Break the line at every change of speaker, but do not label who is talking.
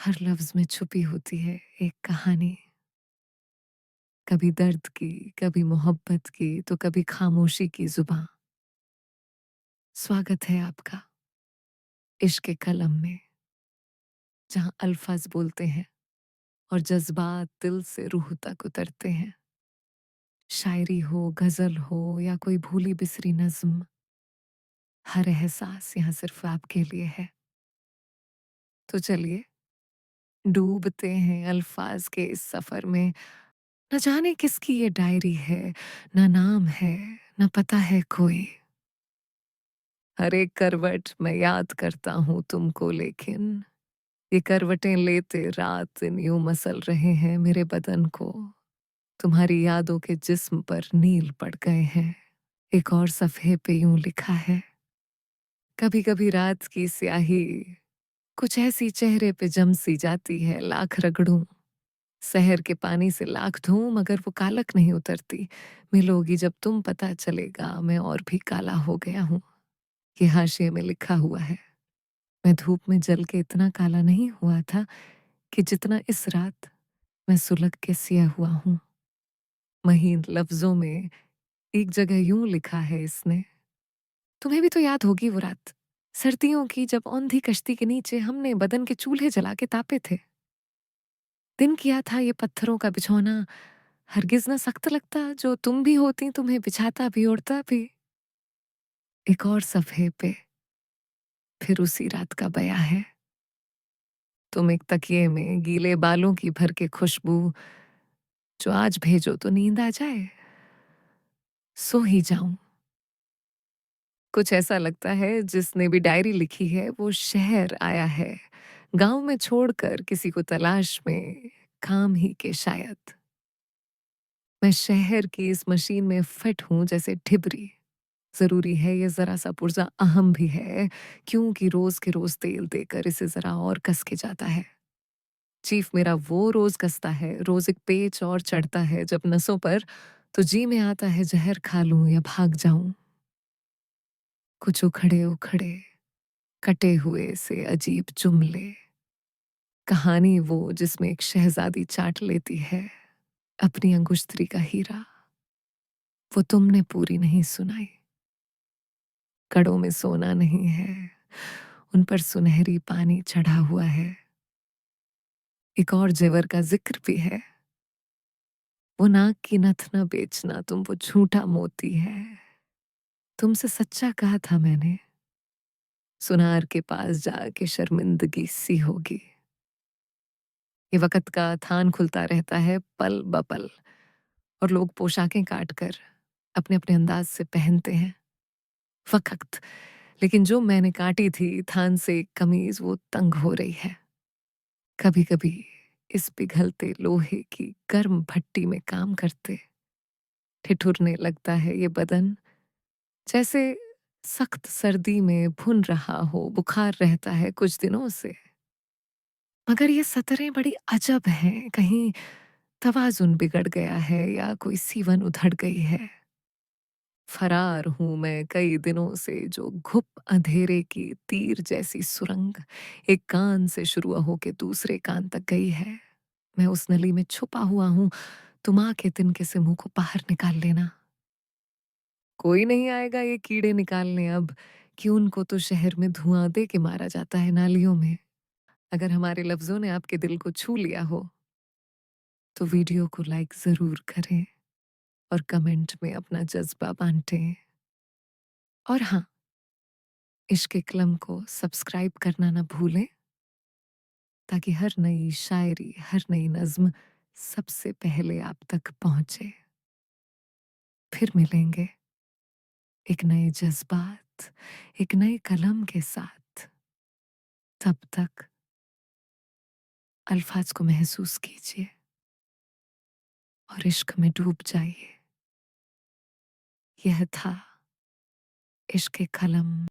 हर लफ्ज में छुपी होती है एक कहानी। कभी दर्द की, कभी मोहब्बत की, तो कभी खामोशी की जुबां। स्वागत है आपका इश्क के कलम में, जहां अल्फाज बोलते हैं और जज्बात दिल से रूह तक उतरते हैं। शायरी हो, गजल हो या कोई भूली बिसरी नज्म, हर एहसास यहाँ सिर्फ आपके लिए है। तो चलिए डूबते हैं अल्फाज के इस सफर में। न जाने किसकी ये डायरी है, न नाम है, न पता है कोई। हर एक करवट मैं याद करता हूँ तुमको, लेकिन ये करवटें लेते रात दिन यूं मसल रहे हैं मेरे बदन को। तुम्हारी यादों के जिस्म पर नील पड़ गए हैं। एक और सफ़े पे यूं लिखा है, कभी कभी रात की स्याही कुछ ऐसी चेहरे पे जम सी जाती है, लाख रगड़ूं शहर के पानी से लाख धोऊं मगर वो कालक नहीं उतरती। मिलोगी जब तुम, पता चलेगा मैं और भी काला हो गया हूँ। ये हाशिए में लिखा हुआ है। मैं धूप में जल के इतना काला नहीं हुआ था कि जितना इस रात मैं सुलग के सिया हुआ हूँ। महीन लफ्जों में एक जगह यूं लिखा है इसने, तुम्हें भी तो याद होगी वो रात, सर्दियों की, जब औंधी कश्ती के नीचे हमने बदन के चूल्हे जला के तापे थे। दिन किया था ये पत्थरों का बिछौना, हरगिज न सख्त लगता, जो तुम भी होती तुम्हें बिछाता भी ओढ़ता भी। एक और सफ़े पे फिर उसी रात का बया है। तुम एक तकिए में गीले बालों की भर के खुशबू, जो आज भेजो तो नींद आ जाए, सो ही जाऊं। कुछ ऐसा लगता है जिसने भी डायरी लिखी है वो शहर आया है, गांव में छोड़कर किसी को तलाश में, काम ही के शायद। मैं शहर की इस मशीन में फिट हूं जैसे ढिबरी। जरूरी है ये जरा सा पुर्जा अहम भी है, क्योंकि रोज के रोज तेल देकर इसे जरा और कस के जाता है। चीफ मेरा वो रोज कसता है, रोज एक पेच और चढ़ता है जब नसों पर, तो जी में आता है जहर खा लूं या भाग जाऊं। कुछ उखड़े उखड़े कटे हुए से अजीब जुमले, कहानी वो जिसमें एक शहजादी चाट लेती है अपनी अंगुश्तरी का हीरा, वो तुमने पूरी नहीं सुनाई। कड़ों में सोना नहीं है, उन पर सुनहरी पानी चढ़ा हुआ है। एक और जेवर का जिक्र भी है, वो नाक की नथ न बेचना, तुम वो झूठा मोती है। तुमसे सच्चा कहा था मैंने, सुनार के पास जाके शर्मिंदगी सी होगी। ये वक़्त का थान खुलता रहता है पल ब पल, और लोग पोशाकें काट कर अपने अपने अंदाज से पहनते हैं। वक़्त, लेकिन जो मैंने काटी थी थान से कमीज, वो तंग हो रही है। कभी कभी इस पिघलते लोहे की गर्म भट्टी में काम करते ठिठुरने लगता है ये बदन, जैसे सख्त सर्दी में भुन रहा हो, बुखार रहता है कुछ दिनों से। मगर ये सतरें बड़ी अजब हैं, कहीं तवाज़ुन बिगड़ गया है या कोई सीवन उधड़ गई है। फरार हूं मैं कई दिनों से, जो घुप अंधेरे की तीर जैसी सुरंग एक कान से शुरू होके दूसरे कान तक गई है। मैं उस नली में छुपा हुआ हूं, तुम आके तिनके से मुंह को बाहर निकाल लेना। कोई नहीं आएगा ये कीड़े निकालने अब, कि उनको तो शहर में धुआं दे के मारा जाता है नालियों में। अगर हमारे लफ्जों ने आपके दिल को छू लिया हो, तो वीडियो को लाइक जरूर करें और कमेंट में अपना जज्बा बांटें। और हाँ, इश्क कलम को सब्सक्राइब करना ना भूलें, ताकि हर नई शायरी, हर नई नज्म सबसे पहले आप तक पहुंचे। फिर मिलेंगे एक नए जज्बात, एक नए कलम के साथ। तब तक अल्फाज को महसूस कीजिए और इश्क में डूब जाइए। यह था इश्क कलम।